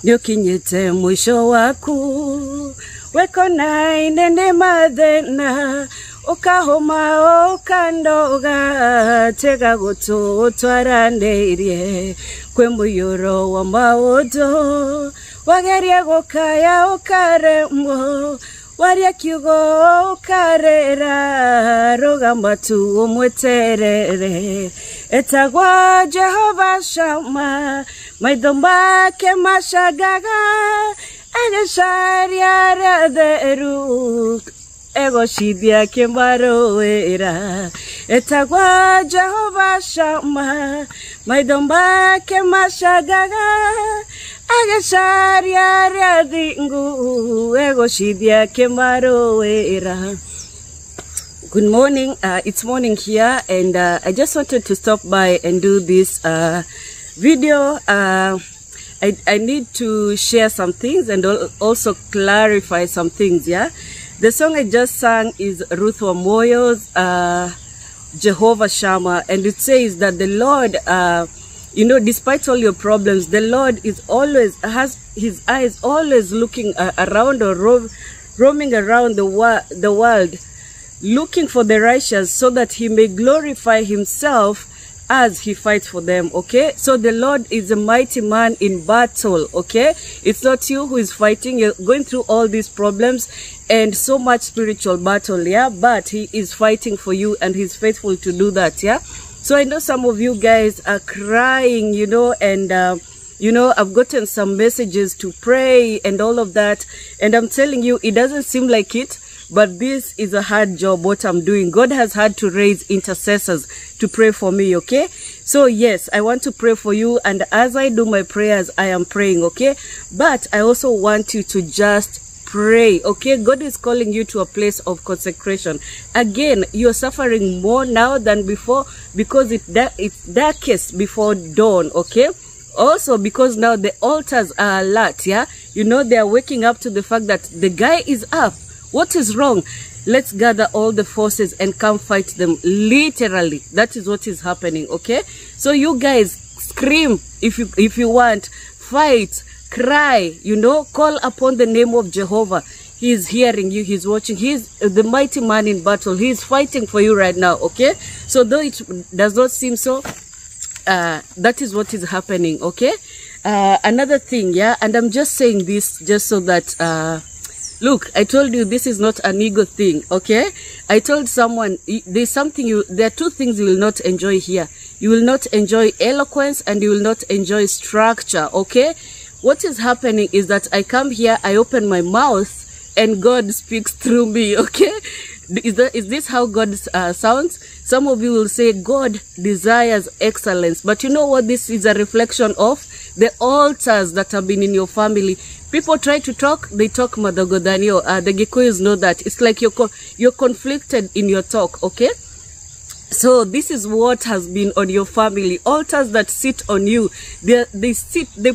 nyokinyete mwisho waku wekona inene mathena ukahoma ukandoga tega gutu twaraneirie kwe muyuro wa maundu wageria gukaya ukaremwo waria kiugo ukarera rugamba tu umweterere etagwa Jehova Shama maitho make mashagaga agesharia ratheru egocithia kimaroera etagwa Jehova Shama maitho make mashagaga agesharia rathingu egocithia kimaroera. Good morning. It's morning here, and I just wanted to stop by and do this video. I need to share some things and also clarify some things. Yeah, the song I just sang is Ruth Wamoyo's Jehovah Shammah, and it says that the Lord, you know, despite all your problems, the Lord is always has his eyes always looking around or roaming around the world, looking for the righteous so that he may glorify himself as he fights for them. Okay, so the Lord is a mighty man in battle. Okay, it's not you who is fighting. You're going through all these problems and so much spiritual battle, yeah, but he is fighting for you and he's faithful to do that. Yeah, so I know some of you guys are crying, you know, and you know, I've gotten some messages to pray and all of that, and I'm telling you, it doesn't seem like it, but this is a hard job what I'm doing. God has had to raise intercessors to pray for me. Okay, so yes, I want to pray for you, and as I do my prayers, I am praying. Okay, but I also want you to just pray. Okay, God is calling you to a place of consecration. Again, you're suffering more now than before because it's darkest before dawn. Okay, also because now the altars are alert. Yeah, you know, they are waking up to the fact that the guy is up. What is wrong? Let's gather all the forces and come fight them. Literally, that is what is happening. Okay, so you guys scream if you want, fight, cry, you know, call upon the name of Jehovah. He is hearing you, he's watching, he's the mighty man in battle. He is fighting for you right now. Okay, so though it does not seem so, that is what is happening. Okay, another thing, yeah, and I'm just saying this just so that look, I told you this is not an ego thing. Okay, I told someone there are two things you will not enjoy here. You will not enjoy eloquence and you will not enjoy structure. Okay, what is happening is that I come here, I open my mouth, and God speaks through me. Okay, is this how God sounds? Some of you will say God desires excellence, but you know what this is a reflection of? The altars that have been in your family. People try to talk, they talk Madagodanio. The Gikuyus know that. It's like you're conflicted in your talk. Okay, so this is what has been on your family. Altars that sit on you, they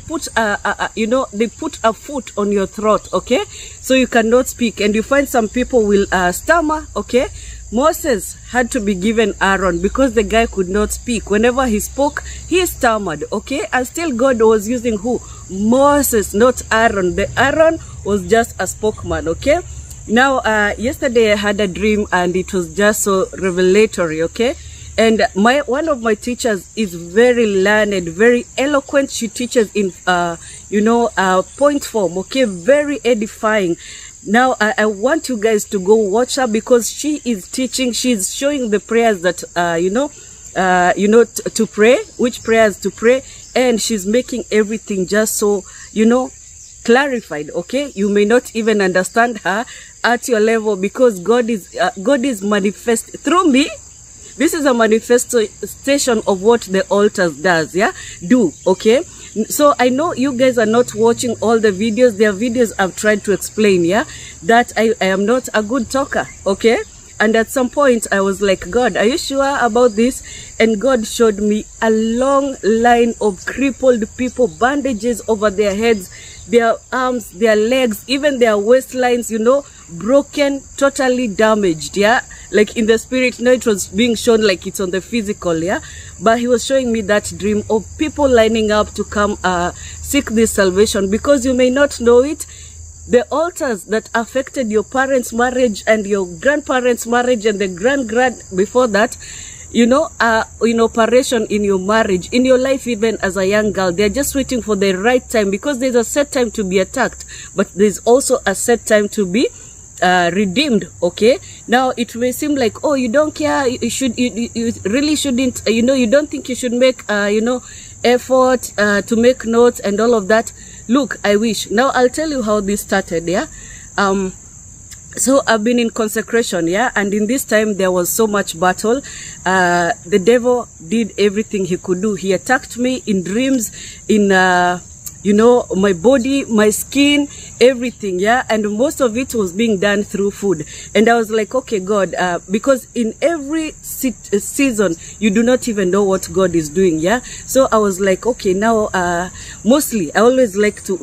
put they put a foot on your throat. Okay, so you cannot speak, and you find some people will stammer. Okay, Moses had to be given Aaron because the guy could not speak. Whenever he spoke, he stammered. Okay, and still God was using who? Moses, not Aaron. The Aaron was just a spokesman. Okay, now yesterday I had a dream and it was just so revelatory. Okay, and one of my teachers is very learned, very eloquent. She teaches in point form. Okay, very edifying. Now I want you guys to go watch her because she is teaching. She's showing the prayers that to pray, which prayers to pray, and she's making everything just so clarified. Okay, you may not even understand her at your level because God is manifest through me. This is a manifestation of what the altars do. Okay, so I know you guys are not watching all the videos. There are videos I've tried to explain, yeah, that I am not a good talker. Okay, and at some point I was like, God, are you sure about this? And God showed me a long line of crippled people, bandages over their heads. their arms, their legs, even their waistlines, you know, broken, totally damaged, yeah, like in the spirit. No, it was being shown like it's on the physical, yeah, but he was showing me that dream of people lining up to come seek this salvation. Because you may not know it, the altars that affected your parents' marriage and your grandparents' marriage and the grand before that, you know, in operation in your marriage, in your life, even as a young girl, they're just waiting for the right time, because there's a set time to be attacked, but there's also a set time to be redeemed. Okay, now it may seem like, oh, you don't care, you really shouldn't, you know, you don't think you should make you know, effort to make notes and all of that. Look, I wish. Now I'll tell you how this started. Yeah, so I've been in consecration, yeah, and in this time there was so much battle. The devil did everything he could do. He attacked me in dreams, in you know, my body, my skin, everything, yeah, and most of it was being done through food. And I was like, okay, God, because in every season you do not even know what God is doing, yeah. So I was like, okay, now mostly I always want to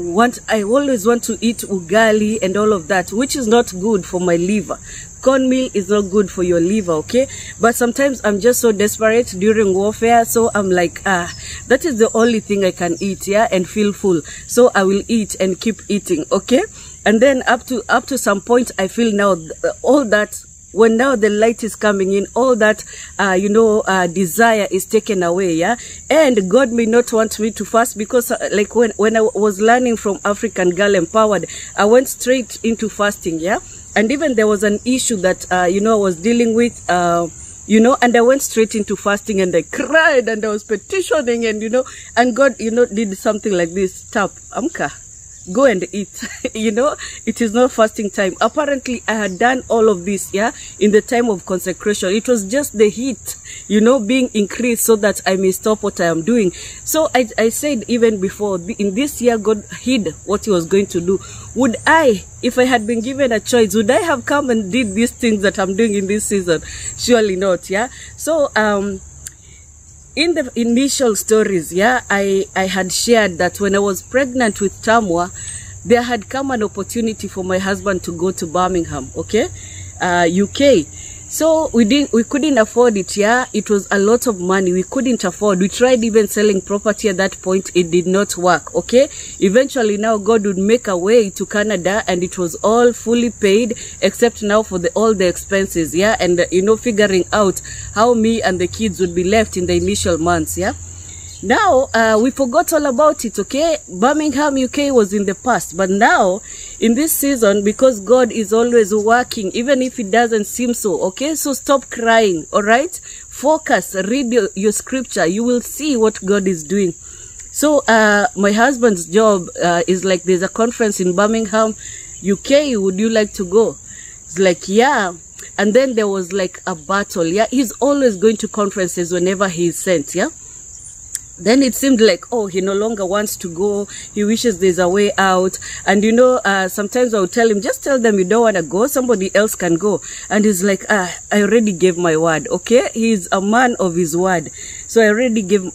eat ugali and all of that, which is not good for my liver. Cornmeal is not good for your liver, okay? But sometimes I'm just so desperate during warfare, so I'm like, that is the only thing I can eat, yeah, and feel full. So I will eat and keep eating, okay? And then up to some point, I feel now all that, when now the light is coming in, all that, you know, desire is taken away, yeah? And God may not want me to fast, because like when I was learning from African Girl Empowered, I went straight into fasting, yeah? And even there was an issue that, you know, I was dealing with, you know, and I went straight into fasting, and I cried and I was petitioning, and, you know, and God, you know, did something like this. Tap, Amka, go and eat. You know, it is not fasting time. Apparently, I had done all of this, yeah, in the time of consecration. It was just the heat, you know, being increased so that I may stop what I am doing. So I said even before, in this year, God hid what he was going to do. Would I, if I had been given a choice, would I have come and did these things that I'm doing in this season? Surely not, yeah. So, in the initial stories, yeah, I had shared that when I was pregnant with Tamwa, there had come an opportunity for my husband to go to Birmingham, okay, UK. So we couldn't afford it, yeah. It was a lot of money. We couldn't afford. We tried even selling property at that point. It did not work, okay. Eventually now God would make a way to Canada, and it was all fully paid, except now for all the expenses, yeah. And you know, figuring out how me and the kids would be left in the initial months, yeah. Now, we forgot all about it, okay? Birmingham, UK was in the past. But now, in this season, because God is always working, even if it doesn't seem so, okay? So stop crying, all right? Focus, read your scripture. You will see what God is doing. So, my husband's job is like, there's a conference in Birmingham, UK. Would you like to go? It's like, yeah. And then there was like a battle, yeah? He's always going to conferences whenever he's sent, yeah? Then it seemed like, oh, he no longer wants to go. He wishes there's a way out. And, you know, sometimes I would tell him, just tell them you don't want to go. Somebody else can go. And he's like, I already gave my word. Okay. He's a man of his word. So I already gave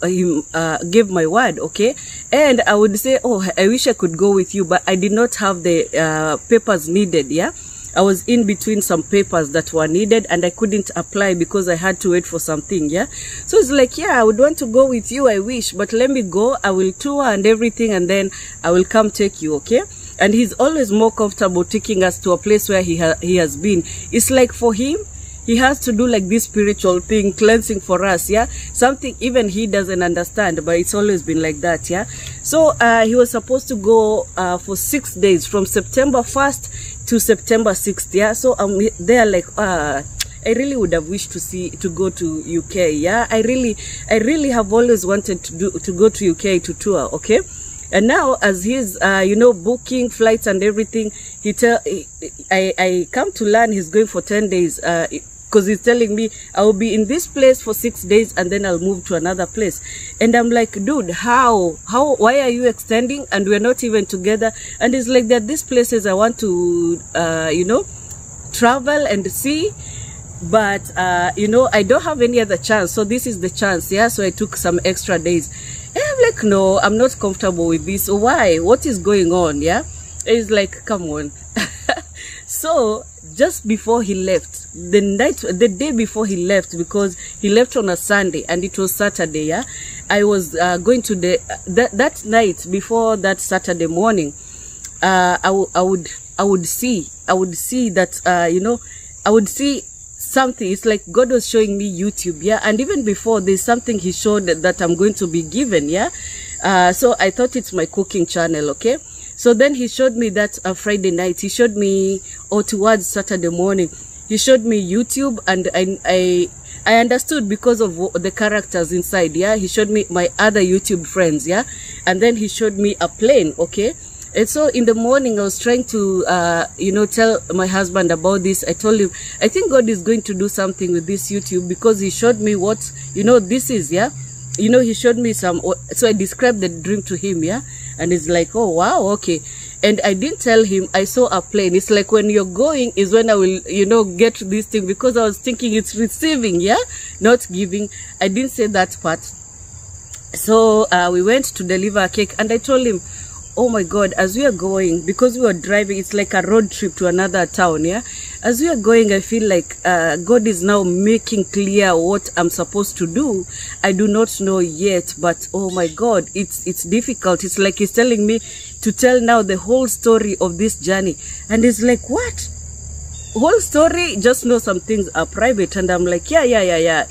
my word. Okay. And I would say, oh, I wish I could go with you, but I did not have the papers needed. Yeah. I was in between some papers that were needed, and I couldn't apply because I had to wait for something, yeah? So it's like, yeah, I would want to go with you, I wish, but let me go. I will tour and everything, and then I will come take you, okay? And he's always more comfortable taking us to a place where he has been. It's like for him, he has to do like this spiritual thing, cleansing for us, yeah? Something even he doesn't understand, but it's always been like that, yeah? So he was supposed to go for 6 days, from September 1st to September 6th, yeah? So I'm there like, I really would have wished to go to UK, yeah? I really have always wanted to go to UK to tour, okay? And now, as he's, you know, booking flights and everything, I come to learn he's going for 10 days, because he's telling me I will be in this place for 6 days and then I'll move to another place. And I'm like, dude, why are you extending? And we're not even together. And it's like, there are these places I want to, you know, travel and see. But, you know, I don't have any other chance. So this is the chance. Yeah. So I took some extra days. I'm like, no, I'm not comfortable with this. Why? What is going on? Yeah. It's like, come on. So just before he left, the day before he left, because he left on a Sunday and it was Saturday, yeah, I was going to that night before that Saturday morning. I would see that you know, I would see something. It's like God was showing me YouTube, yeah, and even before, there's something he showed that I'm going to be given, yeah. So I thought it's my cooking channel, okay. So then he showed me that Friday night. He showed me, or towards Saturday morning, he showed me YouTube, and I understood because of the characters inside, yeah. He showed me my other YouTube friends, yeah, and then he showed me a plane, okay. And so in the morning, I was trying to, you know, tell my husband about this. I told him, I think God is going to do something with this YouTube, because he showed me what, you know, this is, yeah. You know, he showed me some, so I described the dream to him, yeah. And he's like, oh, wow, okay. And I didn't tell him I saw a plane. It's like, when you're going is when I will, you know, get this thing, because I was thinking it's receiving, yeah, not giving. I didn't say that part. So we went to deliver a cake, and I told him, oh my God, as we are going, because we were driving, it's like a road trip to another town, yeah. As we are going, I feel like God is now making clear what I'm supposed to do. I do not know yet, but oh my God, it's difficult. It's like he's telling me to tell now the whole story of this journey. And it's like, what? Whole story? Just know some things are private. And I'm like, yeah.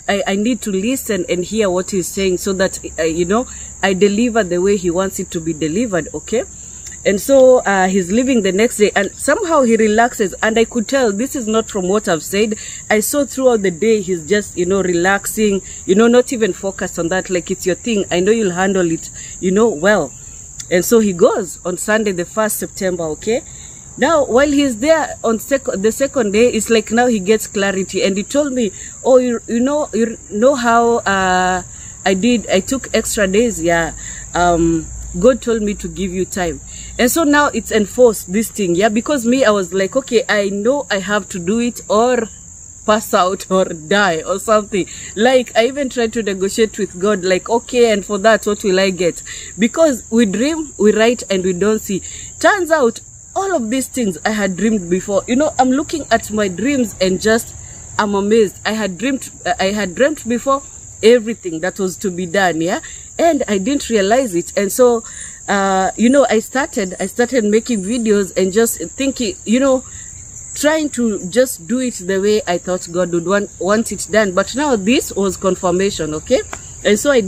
I need to listen and hear what he's saying, so that, you know, I deliver the way he wants it to be delivered, okay? And so he's leaving the next day, and somehow he relaxes, and I could tell this is not from what I've said. I saw throughout the day he's just, you know, relaxing, you know, not even focused on that, like it's your thing. I know you'll handle it, you know, well. And so he goes on Sunday, the 1st September, okay? Now, while he's there on the second day, it's like now he gets clarity, and he told me, oh, you know how I took extra days, yeah. God told me to give you time. And so now it's enforced, this thing, yeah, because me, I was like, okay, I know I have to do it or pass out or die or something. Like, I even tried to negotiate with God, like, okay, and for that, what will I get? Because we dream, we write, and we don't see. Turns out, all of these things I had dreamed before. You know, I'm looking at my dreams and just, I'm amazed. I had dreamt before everything that was to be done, yeah, and I didn't realize it. And so you know, I started making videos and just thinking, you know, trying to just do it the way I thought God would want it done. But now this was confirmation, okay? And so I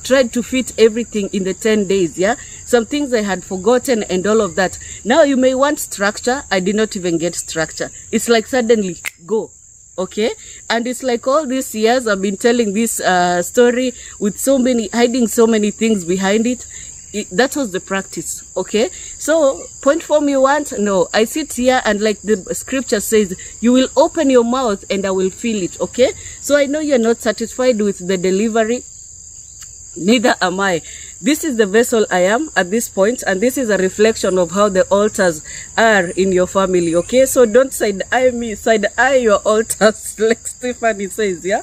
tried to fit everything in the 10 days, yeah? Some things I had forgotten and all of that. Now you may want structure. I did not even get structure. It's like suddenly, go. Okay, and it's like all these years I've been telling this story with hiding so many things behind it. That was the practice, okay? So, point form you want? No. I sit here and like the scripture says, you will open your mouth and I will fill it, okay? So I know you're not satisfied with the delivery. Neither am I. This is the vessel I am at this point, and this is a reflection of how the altars are in your family, okay? So don't side-eye me, side-eye your altars, like Stephanie says, yeah?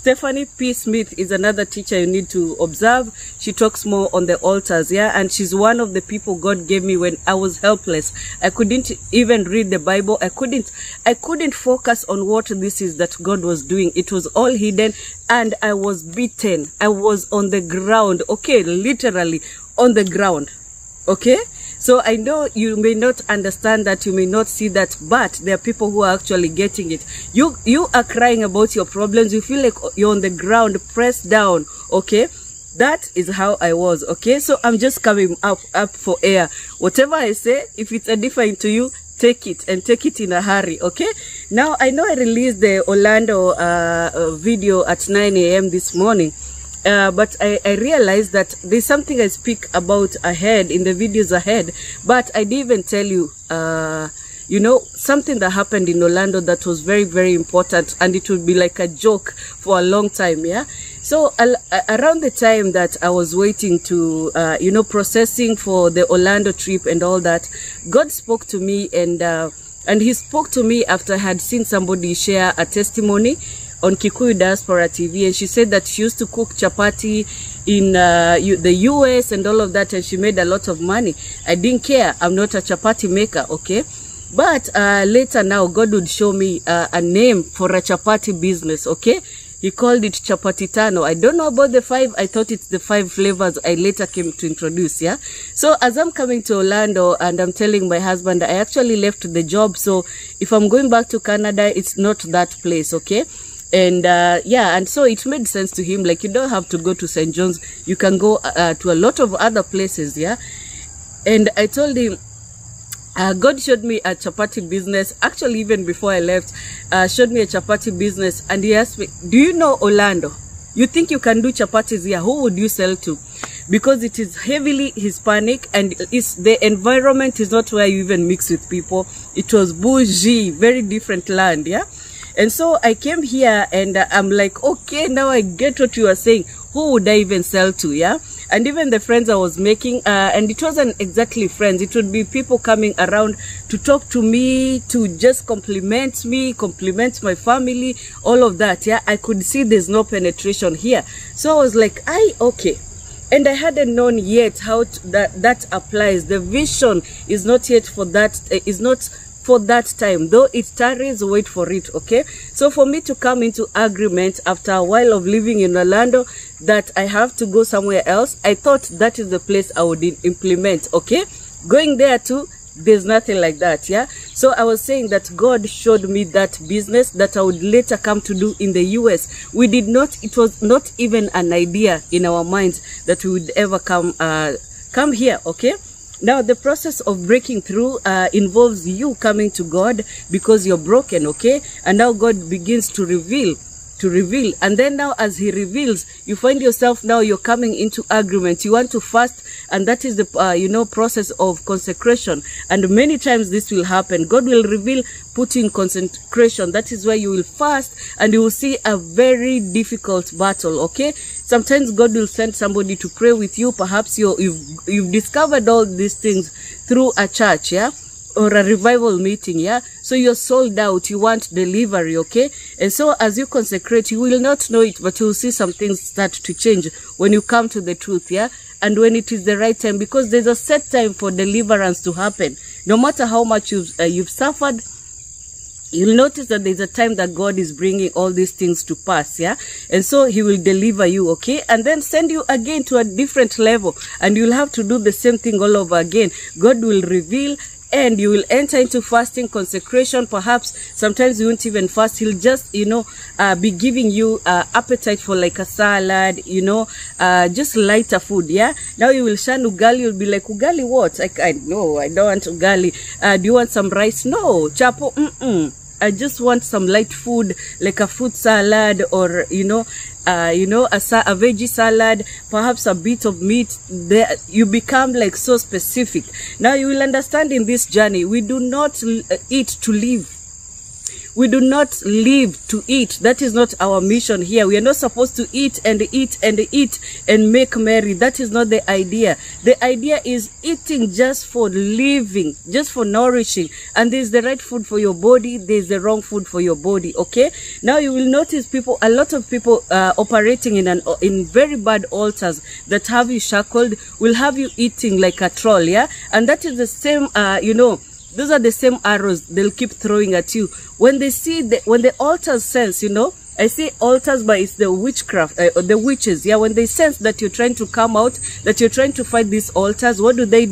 Stephanie P. Smith is another teacher you need to observe. She talks more on the altars, yeah? And she's one of the people God gave me when I was helpless. I couldn't even read the Bible. I couldn't focus on what this is that God was doing. It was all hidden, and I was beaten. I was on the ground, okay? Literally on the ground, okay? So I know you may not understand that, you may not see that, but there are people who are actually getting it. You are crying about your problems. You feel like you're on the ground, pressed down, okay? That is how I was, okay? So I'm just coming up for air. Whatever I say, if it's edifying to you, take it, and take it in a hurry, okay? Now, I know I released the Orlando video at 9 a.m. this morning. But I realized that there's something I speak about ahead, in the videos ahead, but I didn't even tell you, you know, something that happened in Orlando that was very, very important, and it would be like a joke for a long time, yeah? So around the time that I was waiting to, you know, processing for the Orlando trip and all that, God spoke to me, and he spoke to me after I had seen somebody share a testimony on Kikuyu Diaspora TV, and she said that she used to cook chapati in the US and all of that, and she made a lot of money. I didn't care. I'm not a chapati maker, okay? But later now, God would show me a name for a chapati business, okay? He called it Chapati Tano. I don't know about the 5. I thought it's the 5 flavors I later came to introduce, yeah? So as I'm coming to Orlando and I'm telling my husband, I actually left the job. So if I'm going back to Canada, it's not that place, okay? And yeah, and so it made sense to him. Like, you don't have to go to St. John's. You can go to a lot of other places, yeah? And I told him, God showed me a chapati business. Actually, even before I left, showed me a chapati business. And he asked me, do you know Orlando? You think you can do chapatis here? Who would you sell to? Because it is heavily Hispanic, and the environment is not where you even mix with people. It was bougie, very different land, yeah? And so I came here and I'm like, okay, now I get what you are saying. Who would I even sell to, yeah? And even the friends I was making, and it wasn't exactly friends. It would be people coming around to talk to me, to just compliment me, compliment my family, all of that, yeah? I could see there's no penetration here. So I was like, okay. And I hadn't known yet how that applies. The vision is not yet for that, is not for that time, though it tarries, wait for it, okay? So for me to come into agreement after a while of living in Orlando that I have to go somewhere else, I thought that is the place I would implement, okay? Going there too, there's nothing like that, yeah? So I was saying that God showed me that business that I would later come to do in the US. We did not, it was not even an idea in our minds that we would ever come here, okay? Now, the process of breaking through involves you coming to God because you're broken, okay? And now God begins to reveal. And then now as he reveals, you find yourself now you're coming into agreement. You want to fast, and that is the, process of consecration. And many times this will happen. God will reveal, put you in consecration. That is where you will fast and you will see a very difficult battle, okay? Sometimes God will send somebody to pray with you. Perhaps you've discovered all these things through a church, yeah? Or a revival meeting, yeah? So you're sold out, you want delivery, okay? And so as you consecrate, you will not know it, but you'll see some things start to change when you come to the truth, yeah? And when it is the right time, because there's a set time for deliverance to happen. No matter how much you've suffered, you'll notice that there's a time that God is bringing all these things to pass, yeah? And so he will deliver you, okay? And then send you again to a different level, and you'll have to do the same thing all over again. God will reveal, and you will enter into fasting, consecration. Perhaps sometimes you won't even fast. He'll just, be giving you appetite for like a salad, just lighter food, yeah? Now you will shun ugali. You'll be like, ugali what? No, I don't want ugali. Do you want some rice? No. Chapo, I just want some light food, like a fruit salad, or, a veggie salad, perhaps a bit of meat. There, you become like so specific. Now you will understand in this journey, we do not eat to live. We do not live to eat. That is not our mission here. We are not supposed to eat and eat and eat and make merry. That is not the idea. The idea is eating just for living, just for nourishing. And there's the right food for your body. There's the wrong food for your body, okay? Now you will notice a lot of people operating in very bad altars that have you shackled, will have you eating like a troll, yeah? And that is the same, those are the same arrows they'll keep throwing at you. When they see when the altars sense, I say altars, but it's the witchcraft, the witches, yeah? When they sense that you're trying to come out, that you're trying to fight these altars, what do? They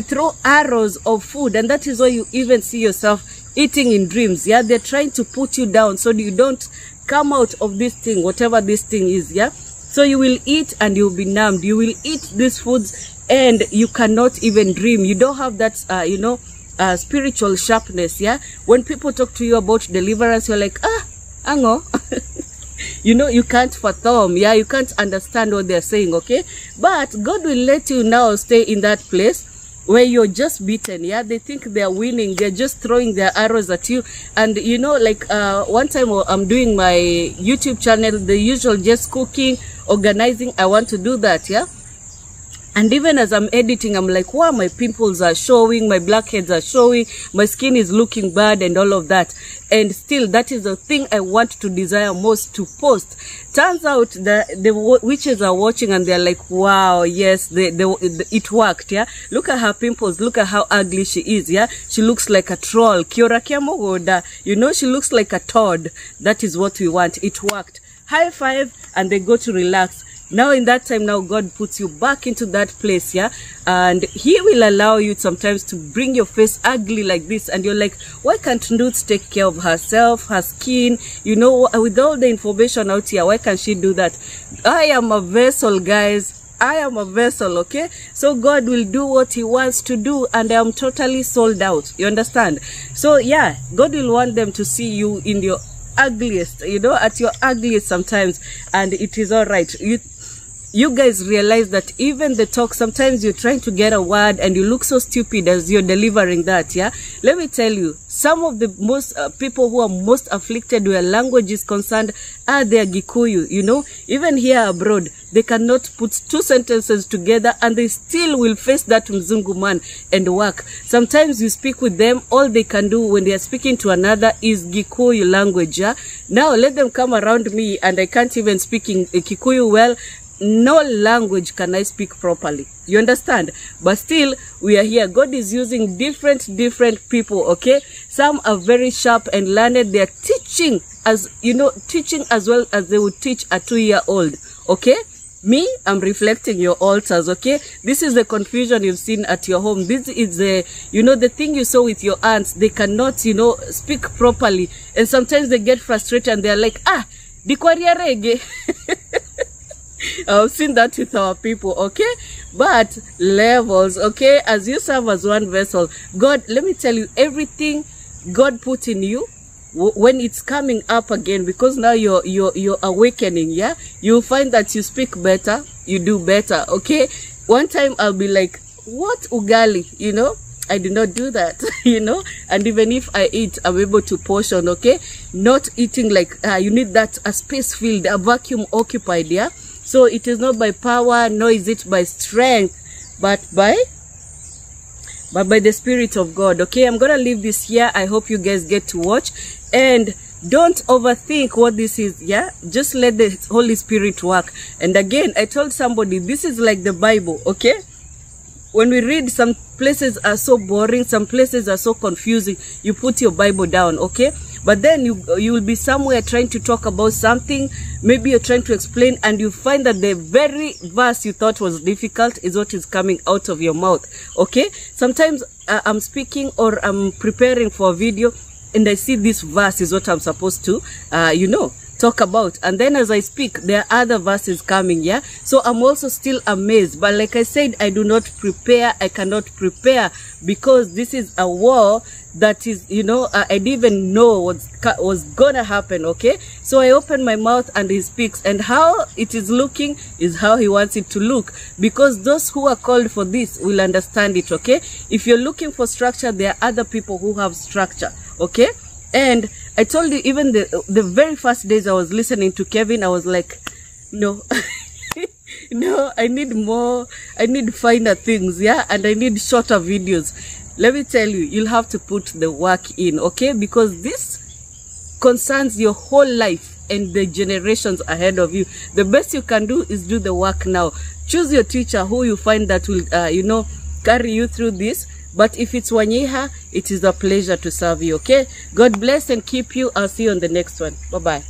throw arrows of food, and that is why you even see yourself eating in dreams, yeah? They're trying to put you down so you don't come out of this thing, whatever this thing is, yeah? So you will eat and you'll be numbed. You will eat these foods and you cannot even dream. You don't have that, spiritual sharpness, yeah? When people talk to you about deliverance, you're like, ango. You can't fathom, yeah? You can't understand what they're saying, okay? But God will let you now stay in that place where you're just beaten, yeah? They think they're winning. They're just throwing their arrows at you. And, one time I'm doing my YouTube channel, the usual just cooking, organizing. I want to do that, yeah? And even as I'm editing, I'm like, wow, my pimples are showing, my blackheads are showing, my skin is looking bad and all of that. And still, that is the thing I want to desire most to post. Turns out that the witches are watching and they're like, wow, yes, it worked, yeah? Look at her pimples, look at how ugly she is, yeah? She looks like a troll. You know, she looks like a toad. That is what we want. It worked. High five, and they go to relax. Now in that time, now God puts you back into that place, yeah? And he will allow you sometimes to bring your face ugly like this. And you're like, why can't Nduts take care of herself, her skin? You know, with all the information out here, why can't she do that? I am a vessel, guys. I am a vessel, okay? So God will do what he wants to do, and I am totally sold out. You understand? So yeah, God will want them to see you in your ugliest, you know, at your ugliest sometimes, and it is all right. You guys realize that even the talk, sometimes you're trying to get a word and you look so stupid as you're delivering that, yeah? Let me tell you, some of the most people who are most afflicted where language is concerned are the Gikuyu, you know? Even here abroad, they cannot put two sentences together and they still will face that Mzungu man and work. Sometimes you speak with them, all they can do when they are speaking to another is Gikuyu language, yeah? Now let them come around me and I can't even speak in Kikuyu well. No language can I speak properly. You understand? But still, we are here. God is using different people, okay? Some are very sharp and learned. They are teaching, as you know, teaching as well as they would teach a 2-year-old, okay? Me, I'm reflecting your altars, okay? This is the confusion you've seen at your home. This is the, you know, the thing you saw with your aunts. They cannot, you know, speak properly. And sometimes they get frustrated and they're like, dikwaria rege. I've seen that with our people, okay? But levels, okay? As you serve as one vessel, God, let me tell you, everything God put in you, when it's coming up again, because now you're awakening, yeah? You'll find that you speak better, you do better, okay? One time I'll be like, what ugali, you know? I do not do that, you know? And even if I eat, I'm able to portion, okay? Not eating like, you need that, a space filled, a vacuum occupied, yeah? So it is not by power, nor is it by strength, but by the Spirit of God, okay? I'm going to leave this here. I hope you guys get to watch. And don't overthink what this is, yeah? Just let the Holy Spirit work. And again, I told somebody, this is like the Bible, okay? When we read, some places are so boring, some places are so confusing. You put your Bible down, okay? But then you will be somewhere trying to talk about something. Maybe you're trying to explain and you find that the very verse you thought was difficult is what is coming out of your mouth, okay? Sometimes I'm speaking or I'm preparing for a video and I see this verse is what I'm supposed to, you know, talk about. And then as I speak, there are other verses coming, yeah? So I'm also still amazed. But like I said, I do not prepare. I cannot prepare because this is a war that is, you know, I didn't even know what was gonna happen, okay? So I open my mouth and he speaks, and how it is looking is how he wants it to look, because those who are called for this will understand it, okay? If you're looking for structure, there are other people who have structure, okay? And I told you, even the very first days I was listening to Kevin, I was like, no, no, I need more, I need finer things, yeah? And I need shorter videos. Let me tell you, you'll have to put the work in, okay? Because this concerns your whole life and the generations ahead of you. The best you can do is do the work now. Choose your teacher who you find that will, you know, carry you through this. But if it's Wanyiha, it is a pleasure to serve you, okay? God bless and keep you. I'll see you on the next one. Bye-bye.